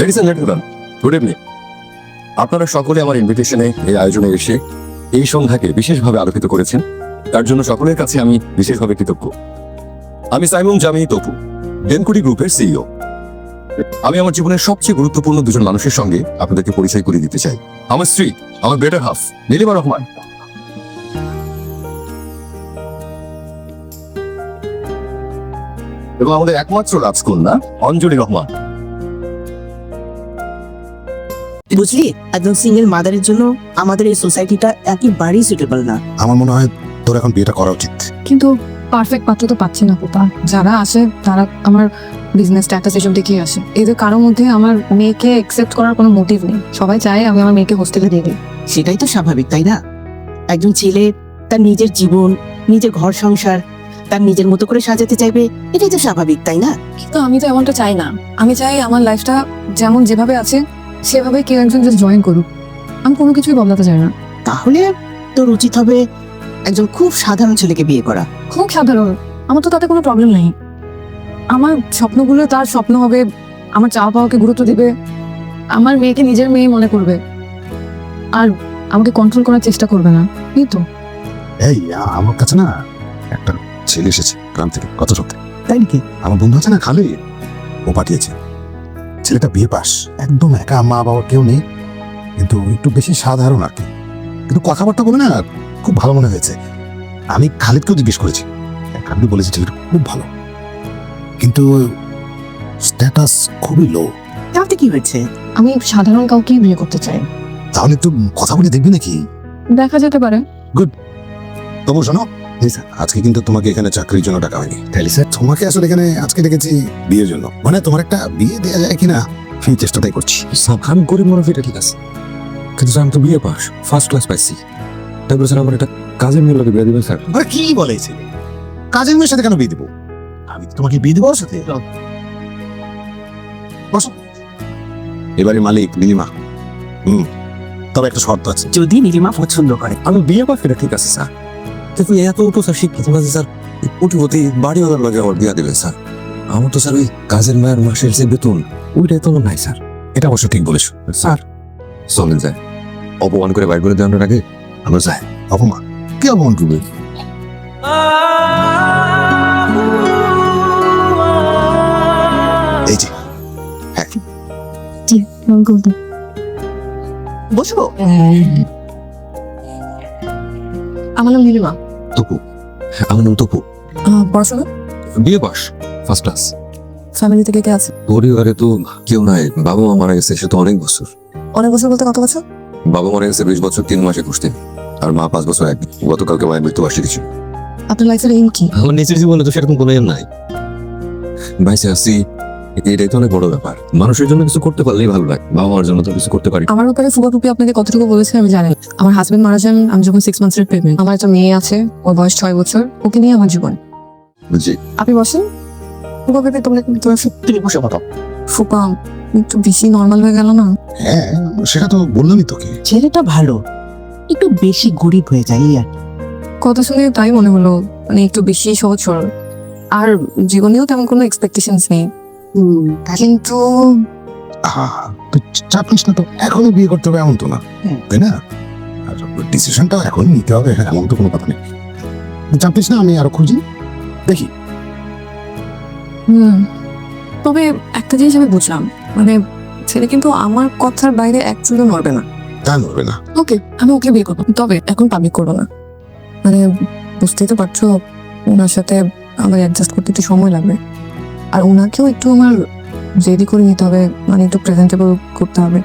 Ladies and gentleman, good evening. আপনারা সকলে আমার ইনভিটেশনে এই আয়োজনে এসে এই সন্ধ্যাকে বিশেষভাবে আলোকিত করেছেন, তার জন্য সকলের কাছে আমি বিশেষভাবে কৃতজ্ঞ। আমি সাইমন জামি তপু, ডেনকুডি গ্রুপের সিইও। আমি আমার জীবনের সবচেয়ে গুরুত্বপূর্ণ দুজন মানুষের সঙ্গে আপনাদেরকে পরিচয় করে দিতে চাই। আমার স্ত্রী, আমার বেটার হাফ নীলিমা রহমান, এবং আমাদের একমাত্র রাজকন্যা অঞ্জলি রহমান। বুঝলি, একজন সিঙ্গেল মাদারের জন্য আমাদের এই সোসাইটিটা একেবারেই সুটেবল না। আমার মনে হয় তোর এখন বিয়েটা করা উচিত। কিন্তু পারফেক্ট পাত্র তো পাচ্ছি না পোপা। যারা আসে তারা আমার বিজনেস স্ট্যাটাস এসব দেখেই আসে। এদের কারোর মধ্যে আমার মেয়েকে অ্যাকসেপ্ট করার কোনো মোটিভ নেই। সবাই চায় আমি আমার মেয়েকে হোস্টেলে দিয়ে দিই। সেটাই তো স্বাভাবিক, তাই না? একজন ছেলে তার নিজের জীবন, নিজের ঘর সংসার তার নিজের মতো করে সাজাতে চাইবে, এটাই তো স্বাভাবিক, তাই না? কিন্তু আমি তো এমনটা চাই না। আমি চাই আমার লাইফটা যেমন যেভাবে আছে সেভাবে কেউ একজন জাস্ট জয়েন করুক। আমি কোনো কিছুই বদলাতে চাই না। তাহলে তোর উচিত হবে একজন খুব সাধারণ ছেলেকে বিয়ে করা। খুব সাধারণ, আমার তো তাতে কোনো প্রবলেম নেই। আমার স্বপ্নগুলো তার স্বপ্ন হবে, আমার চাওয়া পাওয়াকে গুরুত্ব দিবে, আমার মেয়েকে নিজের মেয়ে মনে করবে, আর আমাকে কন্ট্রোল করার চেষ্টা করবে না। এই তো। এই আমার কাছে না একটা ছেলে এসেছে গ্রাম থেকে গত সপ্তাহে। তাই নাকি? আমার বন্ধু আছে না খালি, ও পাঠিয়েছে। ছেলেটা বিয়ে পাস, একদম একা, মা বাবা কেউ নেই, কিন্তু একটু বেশি সাধারণ আর কি। কিন্তু কথাবার্তা বলে না খুব ভালো মনে হয়েছে। আমি খালিদকেও জিজ্ঞেস করেছি, খালিদ বলেছে ছেলেটা খুব ভালো, কিন্তু স্ট্যাটাস খুবই লো। তাতে কি হয়েছে? আমি সাধারণ কাউকেই বিয়ে করতে চাই। তাহলে একটু কথা বলে দেখবি নাকি? দেখা যেতে পারে। তবু শোনো, আজকে কিন্তু তোমাকে এখানে চাকরির জন্য ডাকা হয়নি। তাহলে স্যার তোমাকে আসলে এখানে আজকে ডেকেছি বিয়ের জন্য। মানে তোমার একটা বিয়ে দেওয়া যায় কিনা সেই চেষ্টাটাই করছি। আমি গরিব মানুষ, এটা ঠিক আছে, কিন্তু স্যার আমি তো বিয়ে পাস, ফার্স্ট ক্লাস পাইছি। তারপরে স্যার আমার একটা কাজের মেয়ের লোকে বিয়ে দিবেন স্যার। আরে কি বলেছে, কাজের মেয়ের সাথে কেন বিয়ে দেবো? আমি তো তোমাকে বিয়ে দেবো ওর সাথে। বসো। এবারে মালিক নীলিমা। তবে একটা শর্ত আছে। যদি নীলিমা পছন্দ করে। আমি বিয়ে পাস, এটা ঠিক আছে স্যার, কিন্তু এত উঠো স্যার শিক্ষিত না যে স্যার কোটিপতি বাড়িওয়ালার লগে আমার বিয়া দেবেন স্যার। আমার তো স্যার ওই কাজের মায়ের মাসের যে বেতন, ওইটাই তো নাই স্যার। এটা অবশ্য ঠিক বলেছো স্যার চলেন যায়, অপমান করে বাইর করে দেওয়ার আগে আমরা যাই। অপমান? কি অপমান করবে? এই যে হ্যাঁ, জি, বসো। আমার নাম নীলিমা। তপু, আমার নাম তপু। পড়াশোনা? বিয়ে পাস, ফার্স্ট ক্লাস। ফ্যামিলি থেকে কে আছে? পরিবারে তো কেউ নাই, বাবা মা মারা গেছে, সে তো অনেক বছর। অনেক বছর বলতে কত বছর? বাবা মারা গেছে 20 বছর 3 মাসে কুস্তি, আর মা 5 বছর এক। গতকালকে মায়ের মৃত্যুবার্ষিকী ছিল। আপনার লাইফের এইম কি? আমার নিজের জীবনে তো সেরকম কোনো এম নাই, বাইসে আছি, এটাই তো অনেক বড় ব্যাপার। মানুষের জন্য কিছু করতে পারলেই ভালো লাগে, বাবা মার জন্য তো কিছু করতে পারি। আমার ব্যাপারে ফুপা ফুপি আপনাকে কতটুকু বলেছে আমি জানি। আমার হাজবেন্ড মারা যান আমি যখন 6 মান্থসের প্রেগনেন্ট। আমার একটা মেয়ে আছে, ওর বয়স 6 বছর। ওকে নিয়ে আমার জীবন। জি, আপনি বসেন। ফুপা পেপে তোমরা তুমি বসে কথা। ফুপা একটু বেশি নর্মাল হয়ে গেল না? হ্যাঁ সেটা তো বললামই তোকে। ছেলেটা ভালো, একটু বেশি গরিব হয়ে যায় আর কি। কথা শুনে তাই মনে হলো, মানে একটু বেশি সহজ সরল, আর জীবনেও তেমন কোনো এক্সপেকটেশনস নেই। কিন্তু তুই চাপ নিস না তো, এখনই বিয়ে করতে হবে এমন তো না, হুম। তাই না? আর ডিসিশনটা এখনই নিতে হবে, হ্যাঁ, এমন তো কোনো কথা নেই। চাপ নিস না, আমি আরো খুঁজি, দেখি। তবে একটা জিনিস আমি বুঝলাম, মানে ছেলে কিন্তু আমার কথার বাইরে এক চুলও নড়বে না। তা নড়বে না। ওকে, আমি ওকে বিয়ে করবো, তবে এখন পাবলিক করবো না। মানে বুঝতেই তো পারছো, ওনার সাথে আমার অ্যাডজাস্ট করতে একটু সময় লাগবে, আর ওনাকেও একটু আমার রেডি করে নিতে হবে, মানে একটু প্রেজেন্টেবল করতে হবে।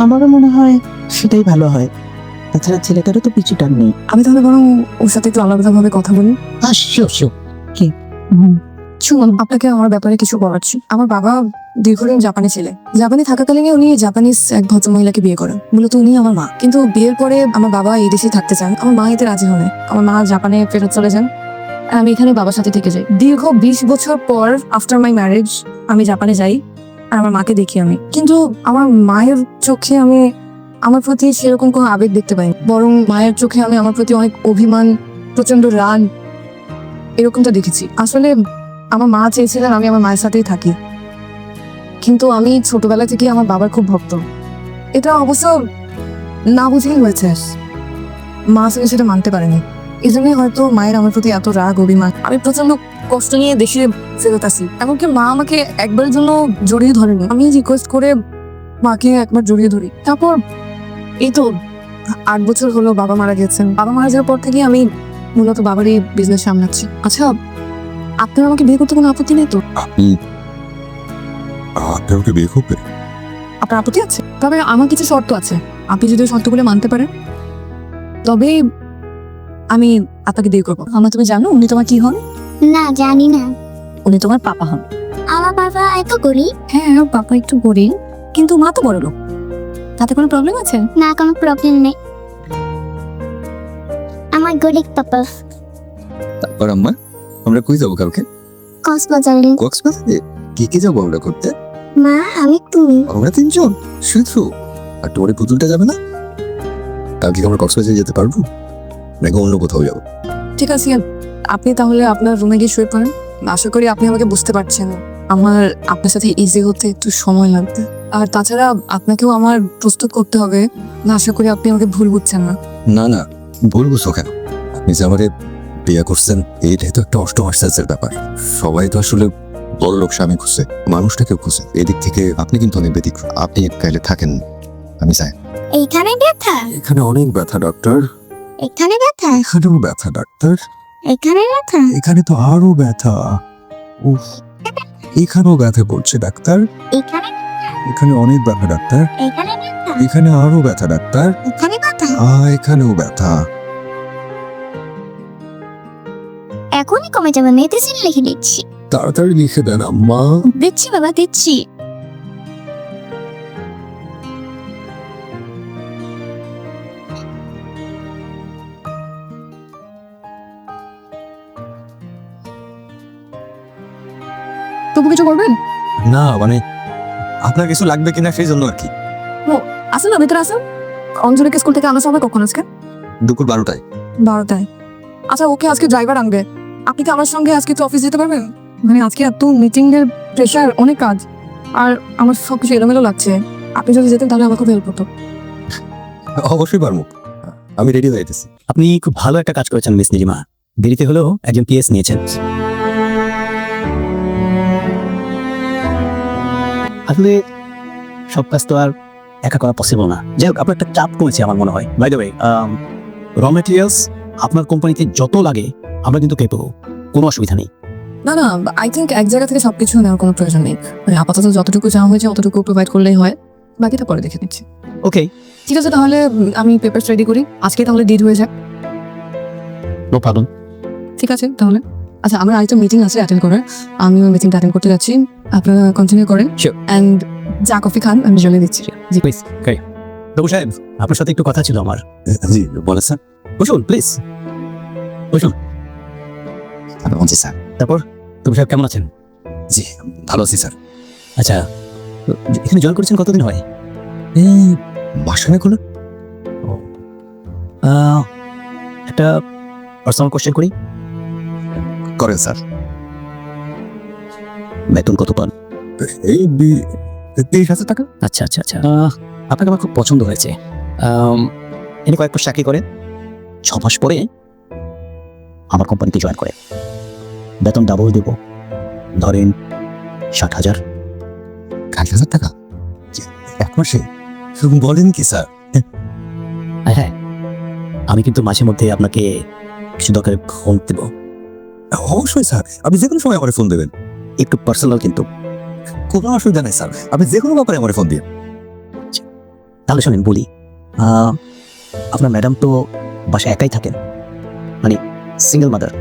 আমারও মনে হয় সেটাই ভালো হয়। তাছাড়া ছেলেটারও তো পিছু টান নেই। আমি তাহলে বরং ওর সাথে একটু আলাদাভাবে কথা বলি। হ্যাঁ শিওর শিওর। শুনুন, আপনাকে আমার ব্যাপারে কিছু বলার ছিল। আমার বাবা দীর্ঘদিন জাপানে ছিলেন। জাপানে থাকাকালীন উনি জাপানিজ এক ভদ্রমহিলাকে বিয়ে করেন। মূলত উনি আমার মা। কিন্তু বিয়ের পরে আমার বাবা এই দেশে থাকতে চান, আমার মা এতে রাজি হন। আমার মা জাপানে ফেরত চলে যান, আর আমি এখানে বাবার সাথে থেকে যাই। দীর্ঘ 20 বছর পর আফটার মাই ম্যারেজ আমি জাপানে যাই, আর আমার মাকে দেখি আমি। কিন্তু আমার মায়ের চোখে আমি আমার প্রতি সেরকম কোনো আবেগ দেখতে পাইনি, বরং মায়ের চোখে আমি আমার প্রতি অনেক অভিমান, প্রচন্ড রাগ, এরকমটা দেখেছি। আসলে আমার মা চেয়েছিলেন আমি আমার মায়ের সাথেই থাকি, কিন্তু আমি ছোটবেলা থেকে আমার বাবার খুব ভক্ত। এটা অবশ্য না বুঝেই হয়েছে, মা আসলে সেটা মানতে পারেনি। এই জন্যই হয়তো মায়ের আমার প্রতি এত রাগ অভিমান। আমি প্রচন্ড কষ্ট নিয়ে দেশে ফেরত আসি, এমনকি মা আমাকে একবারের জন্য জড়িয়ে ধরেনি। আমি রিকোয়েস্ট করে মাকে একবার জড়িয়ে ধরি। তারপর এই তো 8 বছর হলো বাবা মারা গেছেন। বাবা মারা যাওয়ার পর থেকে আমি মূলত বাবারই বিজনেস সামলাচ্ছি। আচ্ছা, আপনার আমাকে বিয়ে করতে কোনো আপত্তি নেই তো? আপনি ওকে বিয়ে করবে? আপনার আপত্তি আছে? তবে আমার কিছু শর্ত আছে, আপনি যদি ওই শর্তগুলো মানতে পারেন তবে আমি আপনাকে বিয়ে করবো। আমার তুমি জানো উনি তোমার কি হন? না, জানি না। উনি তোমার পাপা হন। আমার বাবা এত গরিব। হ্যাঁ, পাপা একটু গরিব, কিন্তু মা তো বড় লোক। তাতে কোনো প্রবলেম আছে? না, কোনো প্রবলেম নেই। আমার গরিব পাপা। তারপর আম্মা, আমরা কই যাবো কালকে? কক্সবাজারে। কক্সবাজারে? কি যাবো আমরা করতে? মা, আমি, তুমি। আমরা 3 জন শুধু? আর তোমার এই পুতুলটা যাবে না? কালকে কি আমরা কক্সবাজারে যেতে পারবো, নাকি অন্য কোথাও যাবো? ঠিক আছে, আপনি তাহলে আপনার রুমে গিয়ে শুয়ে পড়েন। আশা করি আপনি আমাকে বুঝতে পারছেন। আমার আপনার সাথে ইজি হতে একটু সময় লাগবে, আর তাছাড়া আপনাকেও আমার প্রস্তুত করতে হবে। আশা করি আপনি আমাকে ভুল বুঝছেন না। না, ভুল বুঝছো কেন? আপনি যে আমারে বিয়ে করছেন, এইটাই তো একটা অষ্টম আশ্চর্যের ব্যাপার। সবাই তো আসলে বড় লোক স্বামী খুঁজছে, মানুষটাকে খুঁজছে। এদিক থেকে আপনি কিন্তু অনেক ব্যতিক্রম। আপনি কাইলে থাকেন, আমি চাই। এইখানে ব্যথা? এখানে অনেক ব্যথা ডাক্তার। এখানে ব্যথা? এখানেও ব্যথা ডাক্তার। এখানে ব্যথা? এখানে তো আরো ব্যথা। উফ, এখানেও ব্যথা করছে ডাক্তার। এখানে? এখানে অনেক ব্যথা ডাক্তার। এখানে ব্যথা? এখানে আরো ব্যথা ডাক্তার। এখানে ব্যথা? এখানেও ব্যথা। এখনই কমে যাবে, মেডিসিন লিখে দিচ্ছি। তাড়াতাড়ি লিখে দেন আম্মা। দিচ্ছি বাবা, দিচ্ছি। তবু কিছু করবেন? না মানে আপনার কিছু লাগবে কিনা সেই জন্য আর কি। আসুন না, ভেতরে আসুন। অঞ্জলিকে স্কুল থেকে আনা সময় কখন আজকে? দুপুর 12টায়। 12টায়? আচ্ছা, ওকে আজকে ড্রাইভার আনবে। আপনি কি আমার সঙ্গে আজকে তো অফিস যেতে পারবেন? মানে আজকে এত মিটিং এর প্রেশার, অনেক কাজ, আর আমার সবকিছু এলোমেলো লাগছে। আপনি যদি যেতেন তাহলে আমার খুব হেল্প হতো। অবশ্যই পারবো, আমি রেডি হয়ে যেতেছি। আপনি খুব ভালো একটা কাজ করেছেন মিস নিরিমা। দেরিতে হলেও একজন পিএস নিয়েছেন। আসলে সব কাজ তো আর একা করা পসিবল না। যাই হোক, আপনার একটা চাপ কমেছে আমার মনে হয়। By the way, raw materials আপনার কোম্পানিতে যত লাগে আমরা কিন্তু পেয়ে পাবো, কোনো অসুবিধা নেই। না, আই থিঙ্ক এক জায়গা থেকে সবকিছু নেওয়ার কোনো প্রয়োজন নেই। মানে আপাতত যতটুকু চাওয়া হয়েছে অতটুকু প্রোভাইড করলেই হয়, বাকিটা পরে দেখে নিচ্ছি। ওকে, ঠিক আছে, তাহলে আমি পেপারস রেডি করি। আজকে তাহলে ডিড হয়ে যাক। No problem. ঠিক আছে তাহলে। আচ্ছা, আমার আরেকটা মিটিং আছে অ্যাটেন্ড করার, আমি ওই মিটিংটা অ্যাটেন্ড করতে যাচ্ছি। আপনারা কন্টিনিউ করেন। Sure. অ্যান্ড চা কফি খান, আমি জলে দিচ্ছি। জি প্লিজ। ওকে, তবু সাহেব, আপনার সাথে একটু কথা ছিল আমার। জি বলেন স্যার। বসুন প্লিজ, বসুন। জি স্যার। তারপর তবু সাহেব কেমন আছেন? জি ভালো আছি স্যার। আচ্ছা, এখানে জয়েন করেছেন কতদিন হয়? এই মাসখানেক হলো। একটা পার্সোনাল কোশ্চেন করি। করেন স্যার। বেতন কত পান? এই 30,000 টাকা। আচ্ছা, আপনাকে আমার খুব পছন্দ হয়েছে। এনে কয়েক মাস চাকরি করে 6 মাস পরে আমার কোম্পানিতে জয়েন করে। বেতন ডাবল দেব, ধরেন 60,000। 60,000 টাকা এক মাসে? বলেন কি স্যার? হ্যাঁ, আমি কিন্তু মাঝে মধ্যে আপনাকে কিছু দরকারে ফোন দেব। অবশ্যই স্যার, আপনি যে কোনো সময় আমার ফোন দেবেন। একটু পার্সোনাল কিন্তু। কোনো অসুবিধা নেই স্যার, আপনি যে কোনো ব্যাপারে আমার ফোন দিন। তাহলে শোনেন বলি, আপনার ম্যাডাম তো বাসায় একাই থাকেন, মানে সিঙ্গেল মাদার।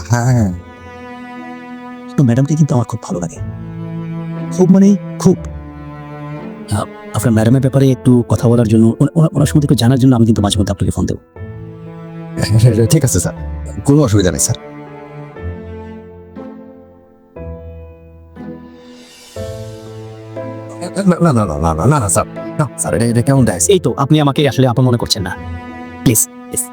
হ্যাঁ। তো ম্যাডামকে কিন্তু আমার খুব ভালো লাগে, খুব মানে খুব। আপনার ম্যাডামের ব্যাপারে একটু কথা বলার জন্য, ওনার সম্বন্ধে একটু জানার জন্য আমি কিন্তু মাঝে মধ্যে আপনাকে ফোন দেবো। ঠিক আছে স্যার, কোনো অসুবিধা নেই স্যার। না স্যার, না স্যার, এটা কেমন দেয়? এই তো আপনি আমাকে আসলে আপন মনে করছেন না, প্লিজ প্লিজ।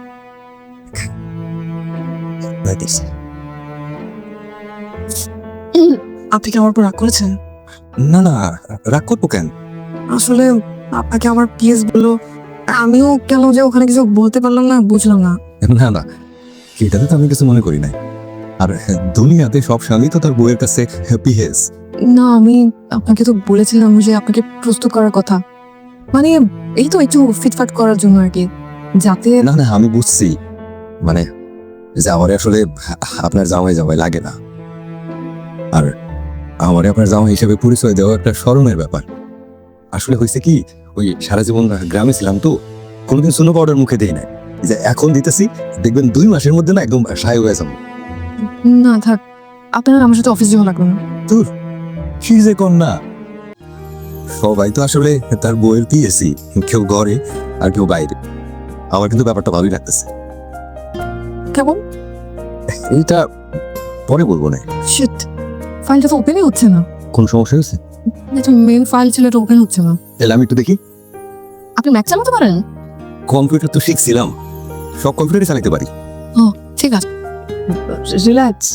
আপনি কি আমার উপর রাগ করেছেন? না না, রাগ করবো কেন? আসলে আপনাকে আমার পিএস বললো, আমিও কেন যে ওখানে কিছু বলতে পারলাম না বুঝলাম না। না না, এটাতে তো আমি কিছু মনে করি নাই। আর দুনিয়াতে সব স্বামী তো তার বউয়ের কাছে পিহেস। না, আমি আপনাকে তো বলেছিলাম যে আপনাকে প্রস্তুত করার কথা, মানে এই তো একটু ফিটফাট করার জন্য আর কি, যাতে না না, আমি বুঝছি, মানে যাওয়ারে আসলে আপনার জামাই জামাই লাগে না। আর আমারে আপনার জামাই হিসেবে পরিচয় দেওয়া একটা স্মরণের ব্যাপার। আসলে হয়েছে কি, ওই সারা জীবন গ্রামে ছিলাম তো, কোনোদিন সুনো পাউডার মুখে দেই নাই, যে এখন দিতেছি, দেখবেন 2 মাসের মধ্যে না একদম সায় হয়ে যাবো। না থাক, আপনার আমার সাথে অফিস যাওয়া লাগলো না। কি যে কন্যা, সবাই তো আসলে তার বউয়ের পিএসি, কেউ ঘরে আর কেউ বাইরে। আমার কিন্তু ব্যাপারটা ভালোই লাগতেছে। কেমন? এইটা পরে বলবো না। শিট, ফাইলটা তো ওপেনই হচ্ছে না। কোন সমস্যা হয়েছে? এটা মেন ফাইল ছিল, এটা ওপেন হচ্ছে না। তাহলে আমি একটু দেখি। আপনি ম্যাক চালাতে পারেন? কম্পিউটার তো শিখছিলাম, সব কম্পিউটারই চালাতে পারি। ও ঠিক আছে, রিল্যাক্স।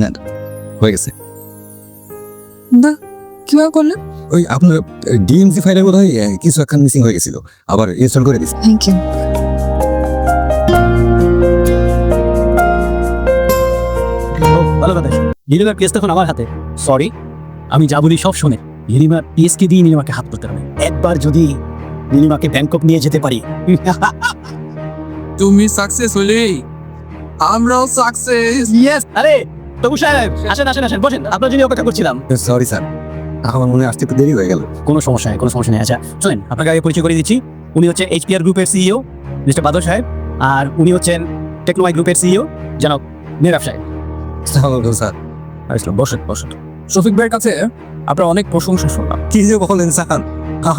না, হয়ে গেছে। না, কিভাবে করলেন? ওই আপনার ডিএমসি ফাইলের বোধ হয় কিছু একটা মিসিং হয়ে গেছিল, আবার ইনস্টল করে দিচ্ছি। Thank you. ভালো কথা। নীলিমার পিএস তখন আমার হাতে। সরি, আমি যা বলি সব শোনে। নীলিমার পিএসকে দিয়ে নীলিমাকে হাত করতে হবে। একবার যদি নীলিমাকে ব্যাংকক নিয়ে যেতে পারি, তুমি সাকসেস হলেই আমরাও সাকসেস। ইয়েস। আরে তবু সাহেব, আসেন আসেন আসেন, বসেন, আপনার জন্য অপেক্ষা করছিলাম। সরি স্যার, আমার মনে হয় আসতে একটু দেরি হয়ে গেল। কোনো সমস্যা নেই, কোনো সমস্যা নেই। আচ্ছা চলেন, আপনাকে আগে পরিচয় করে দিচ্ছি। উনি হচ্ছে এইচপিআর গ্রুপের সিইও মিস্টার বাদল সাহেব, আর উনি হচ্ছেন টেকনোমাই গ্রুপের সিইও জনাব নীরব সাহেব। স্যার, আসলাম, বসেন বসেন। শফিক ভাইয়ের কাছে আপনার অনেক প্রশংসা শুনলাম। কি যে বলেন স্যার,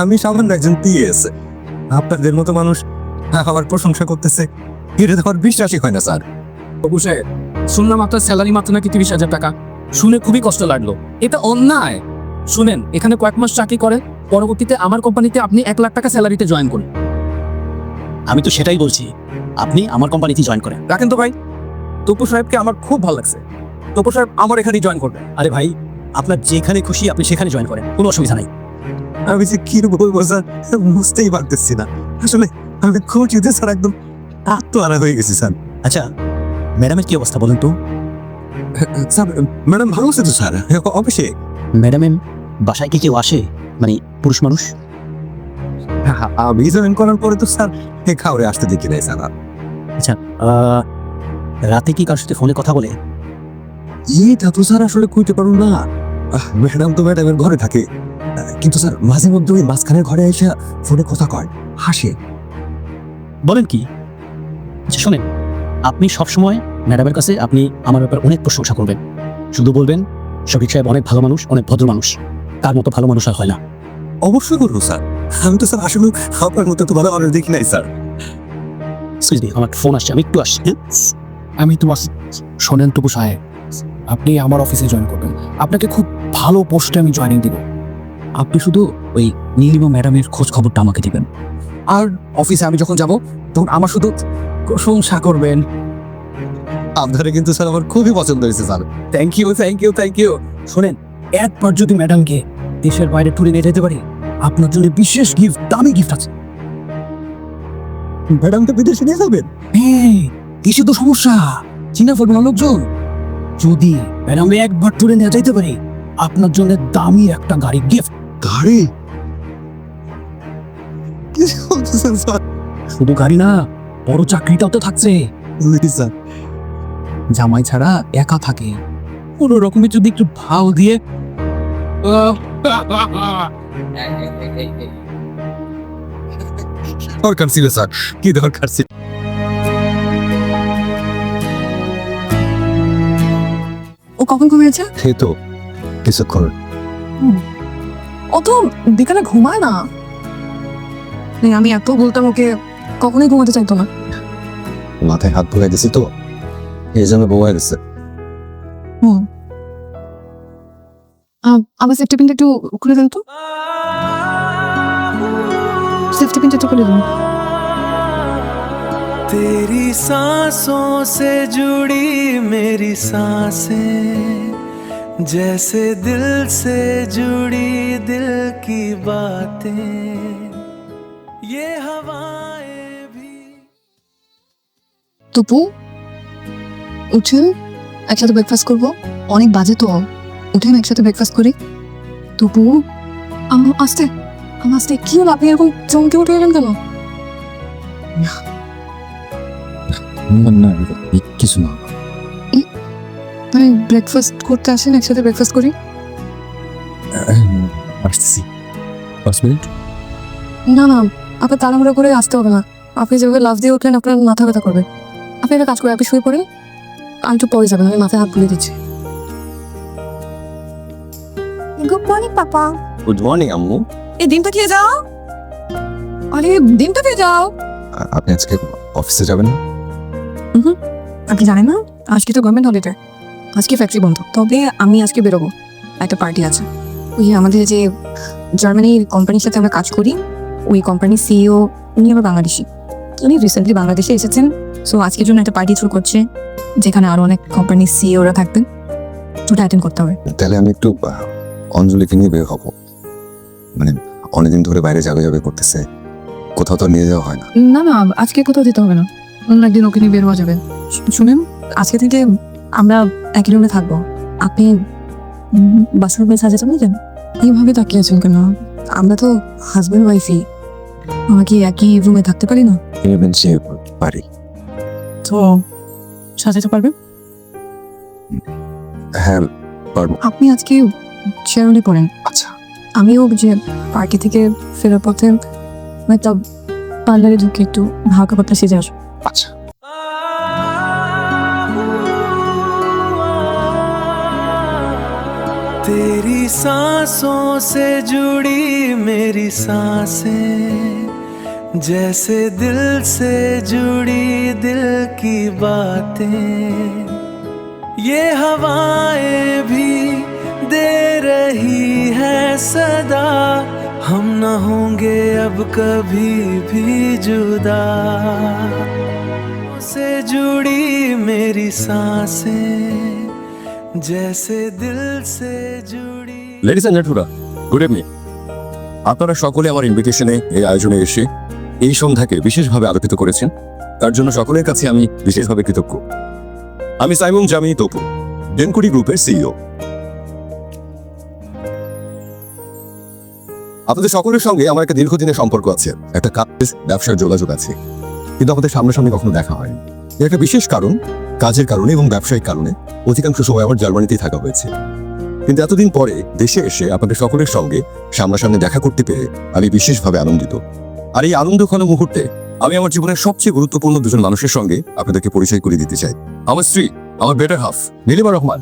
আমি সামান্য একজন পিএস, আপনাদের মতো মানুষ আমার প্রশংসা করতেছে, এটা তো আমার বিশ্বাসই হয় না স্যার। বাবু সাহেব, শুনলাম আপনার স্যালারি মাত্র নাকি 30,000 টাকা। শুনে খুবই কষ্ট লাগলো, এটা অন্যায়। শুনেন, এখানে কয়েক মাস চাকরি করেন, পরবর্তীতে আমার কোম্পানিতে আপনি 1 লাখ টাকা স্যালারিতে জয়েন করুন। আমি তো সেটাই বলছি, আপনি আমার কোম্পানিতে জয়েন করেন। রাখেন তো ভাই, তপু সাহেবকে আমার খুব ভালো লাগছে। তপু সাহেব আমার এখানেই জয়েন করবে। আরে ভাই, আপনার যেখানে খুশি আপনি সেখানে জয়েন করেন, কোনো অসুবিধা নাই। আমি যে কি বলবো স্যার, বুঝতেই পারতেছি না। আসলে আমি খুশিতে স্যার একদম আত্মহারা হয়ে গেছি স্যার। আচ্ছা, ম্যাডামের কি অবস্থা বলেন তো? স্যার, ম্যাডাম ভালো আছে তো স্যার, অফিসে। ম্যাডামের বাসায় কি কেউ আসে, মানে পুরুষ মানুষ? আমি জয়েন করার পরে তো স্যার খাওয়ারে আসতে দেখি নাই স্যার। আচ্ছা, রাতে কি কার সাথে ফোনে কথা বলে? এটা তো স্যার আসলে কইতে পারুন না। ম্যাডাম তো ম্যাডামের ঘরে থাকে, কিন্তু স্যার মাঝে মধ্যে ওই মাঝখানের ঘরে এসে ফোনে কথা কয়, হাসে। বলেন কি? আচ্ছা শোনেন, আপনি সবসময় ম্যাডামের কাছে আপনি আমার ব্যাপারে অনেক প্রশংসা করবেন। শুধু বলবেন শফিক সাহেব অনেক ভালো মানুষ, অনেক ভদ্র মানুষ, তার মতো ভালো মানুষ আর হয় না। অবশ্যই করবো স্যার, আমি তো স্যার আসলে আপনার মতো তো ভালো মানুষ দেখি নাই স্যার। এক্সকিউজ মি, আমার ফোন আসছে, আমি একটু আসছি। হ্যাঁ? আমি তো শোনেন তপু সাহেব, আপনি আমার অফিসে জয়েন করবেন, আপনাকে খুব ভালো পোস্টে আমি জয়েনিং দিব। আপনি শুধু ওই নীলিমা ম্যাডামের খোঁজ খবরটা আমাকে দিবেন। আর অফিসে আমি যখন যাব তখন আমার শুধু প্রশংসা করবেন। আপনারা কিন্তু স্যার আমার খুবই পছন্দ হয়েছে sir. Thank you thank you thank you. শোনেন, একবার যদি ম্যাডামকে দেশের বাইরে ট্যুরে নিয়ে যেতে পারি, আপনার জন্য বিশেষ গিফট, দামি গিফট আছে। ম্যাডাম তো বিদেশে নিয়ে যাবেন? হ্যাঁ, কিছু তো সমস্যা, চিনা ফেলবে না লোকজন। যদি ম্যাডামে একবার ট্যুরে নিয়ে যাইতে পারি, আপনার জন্য দামি একটা গাড়ি গিফট। গাড়ি? কি বলতেছেন স্যার? শুধু গাড়ি না, বড় চাকরিটাও তো থাকছে। স্যার, জামাই ছাড়া একা থাকে, কোনো রকমের যদি একটু ভাও দিয়ে দরকার ছিল স্যার, কি দরকার ছিল? ও কখন ঘুমিয়েছে? সে তো কিছুক্ষণ। ও তো বিকালে ঘুমায় না। এই আমি এত বলতাম ওকে, কখনোই ঘুমাতে চাইতো না। মাথায় হাত বুলাই দিছি তো, এই জন্য বউ হয়ে গেছে। আমার সেফটি পিনটা একটু খুলে দেন তো, সেফটি পিনটা একটু খুলে দেন। तेरी सांसों से जुड़ी मेरी सांसें, जैसे दिल से जुड़ी दिल की बातें, ये हवाएं भी। টুপু উঠেন, একসাথে ব্রেকফাস্ট করবো। অনেক বাজে তো, উঠেন একসাথে ব্রেকফাস্ট করি। টুপু আস্তে আস্তে, কি হলো? আপনি এরকম চমকে উঠে গেলেন কেন? না কিছু না। মানে ব্রেকফাস্ট করতে আসেন, একসাথে ব্রেকফাস্ট করি। আসতেছি 5 মিনিট। না না, আপনার তাড়াহুড়া করে আসতে হবে না। আপনি যেভাবে লাফ দিয়ে উঠলেন আপনার মাথা ব্যথা করবে। আপনি একটা কাজ করে আপনি শুয়ে পড়েন, আর একটু পরে যাবেন, আমি মাথায় হাত তুলে দিচ্ছি। গুড মর্নিং পাপা। গুড মর্নিং আম্মু। এই ডিমটা খেয়ে যাও, আরে ডিমটা খেয়ে যাও। আপনি আজকে অফিসে যাবেন না? আপনি জানেন না আজকে তো গভর্নমেন্ট হলিডে, আজকে ফ্যাক্টরি বন্ধ। তবে আমি আজকে বেরোবো, একটা পার্টি আছে। ওই আমাদের যে জার্মানির কোম্পানির সাথে আমরা কাজ করি, ওই কোম্পানির সিইও উনি আবার বাংলাদেশি। উনি রিসেন্টলি বাংলাদেশে এসেছেন। সো আজকের জন্য একটা পার্টি থ্রু করছে, যেখানে আরো অনেক কোম্পানির সিইওরা থাকবেন। ওটা অ্যাটেন্ড করতে হবে। তাহলে আমি একটু অঞ্জলিকে নিয়ে বের হবো। মানে অনেকদিন ধরে বাইরে যাবে করতেছে, কোথাও তো নিয়ে যাওয়া হয় না। না না, আজকে কোথাও যেতে হবে না, অন্য একদিন ওকে নিয়ে বের হওয়া যাবে। শুনেন, আজকে থেকে আমরা একই রুমে থাকবো। আপনি বাথরুমে সাজাতে পারবেন? এইভাবে তাকিয়ে আছেন কেন? আমরা তো হাজব্যান্ড ওয়াইফই, আমরা কি একই রুমে থাকতে পারি না? সে পারি। তো সাজাতে পারবেন? হ্যাঁ পারবো। আপনি আজকে শেরওয়ানি পরেন। আচ্ছা। আমিও যে পার্টি থেকে ফেরার পথে একটা পার্লারে ঢুকে একটু হালকা পাতলা সেজে আসবো। আচ্ছা। तेरी सांसों से जुड़ी मेरी सांसें, जैसे दिल से जुड़ी दिल की बातें, ये हवाएं भी दे रही है सदा, हम न होंगे अब कभी भी जुदा, से जुड़ी मेरी सांसें, जैसे दिल से जुड़ी। Ladies and gentleman, good evening. আপনারা সকলে আমার ইনভিটেশনে এই আয়োজনে এসে এই সন্ধ্যাকে বিশেষভাবে আলোকিত করেছেন, তার জন্য সকলের কাছে আমি বিশেষভাবে কৃতজ্ঞ। আমি সাইমুম জামি তপু, ডেনকুডি গ্রুপের সিইও। আপনাদের সকলের সঙ্গে আমার একটা দীর্ঘদিনের সম্পর্ক আছে, একটা কাজ ব্যবসার যোগাযোগ আছে, কিন্তু আমাদের সামনাসামনি কখনো দেখা হয়নি। এর একটা বিশেষ কারণ, কাজের কারণে এবং ব্যবসায়িক কারণে অধিকাংশ সময় আমার জার্মানিতেই থাকা হয়েছে। কিন্তু এতদিন পরে দেশে এসে আপনাদের সকলের সঙ্গে সামনাসামনি দেখা করতে পেরে আমি বিশেষভাবে আনন্দিত। আর এই আনন্দঘন মুহূর্তে আমি আমার জীবনের সবচেয়ে গুরুত্বপূর্ণ দুজন মানুষের সঙ্গে আপনাদেরকে পরিচয় করে দিতে চাই। আমার স্ত্রী, আমার বেটার হাফ নীলিমা রহমান,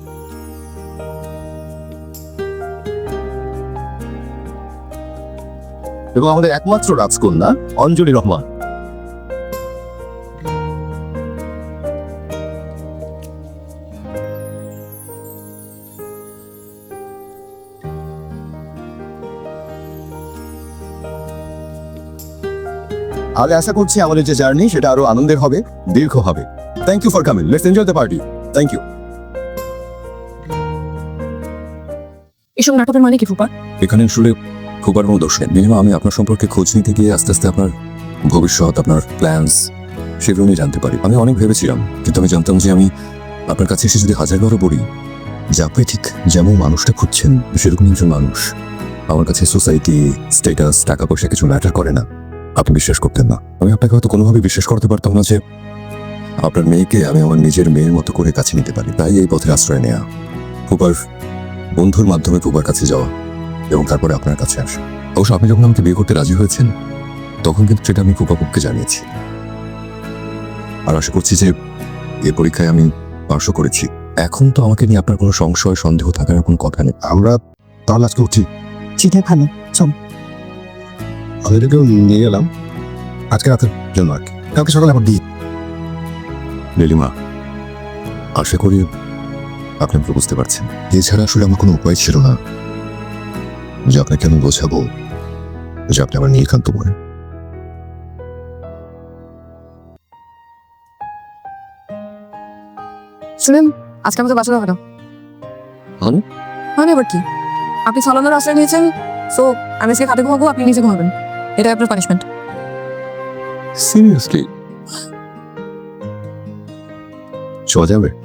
এবং আমাদের একমাত্র রাজকন্যা অঞ্জলি রহমান। আমি আশা করছি আমাদের যে জার্নি সেটা আরো আনন্দের হবে, দীর্ঘ হবে। Thank you for coming, let's enjoy the party. Thank you. এসব নাটকের মানে কি ফুপা? এখানে আসলে খুবার কোনো দোষ নেই নীলিমা। আমি আপনার সম্পর্কে খোঁজ নিতে গিয়ে আস্তে আস্তে আপনার ভবিষ্যৎ, আপনার প্ল্যানস সেগুলো নিয়ে জানতে পারি। আমি অনেক ভেবেছিলাম, কিন্তু আমি জানতাম যে আমি আপনার কাছে এসে যদি হাজারবারও বলি যে আপনি ঠিক যেমন মানুষটা খুঁজছেন সেরকম একজন মানুষ, আমার কাছে সোসাইটি, স্ট্যাটাস, টাকা পয়সা কিছু ম্যাটার করে না, আপনি বিশ্বাস করতেন না। আমি আপনাকে হয়তো কোনোভাবে বিশ্বাস করতে পারতাম না যে আপনার মেয়েকে আমি আমার নিজের মেয়ের মতো করে কাছে নিতে পারি। তাই এই পথে আশ্রয় নেয়া, ফুপার বন্ধুর মাধ্যমে ফুপার কাছে যাওয়া এবং তারপরে আপনার কাছে আসা। অবশ্য আপনি যখন আমাকে বিয়ে করতে রাজি হয়েছেন তখন কিন্তু সেটা আমি ফুপাপুপকে জানিয়েছি, আর আশা করছি যে এই পরীক্ষায় আমি পাশও করেছি। এখন তো আমাকে নিয়ে আপনার কোনো সংশয়, সন্দেহ থাকার কোনো কথা নেই। আমরা তাহলে আজকে উঠি। সেটা ভালো। চল। আমাদেরকেও নিয়ে গেলাম আজকে রাতের জন্য আর কি, কালকে সকালে আবার দিই। নীলিমা, আশা করি আপনি আমাকে বুঝতে পারছেন। এছাড়া আসলে আমার কোনো উপায় ছিল না যে আপনাকে আমি বোঝাবো যে আপনি আমার নীলকান্ত মনে। শুনেন, আজকে আমাদের বাসা হবে না। মানে? মানে আবার কি? আপনি ছলানোর আশ্রয় নিয়েছেন, সো আমি আজকে খাটে ঘুমাবো, আপনি নিজে ঘুমাবেন। এটা আপনার পানিশমেন্ট। সিরিয়াসলি? শোয়া যাবে?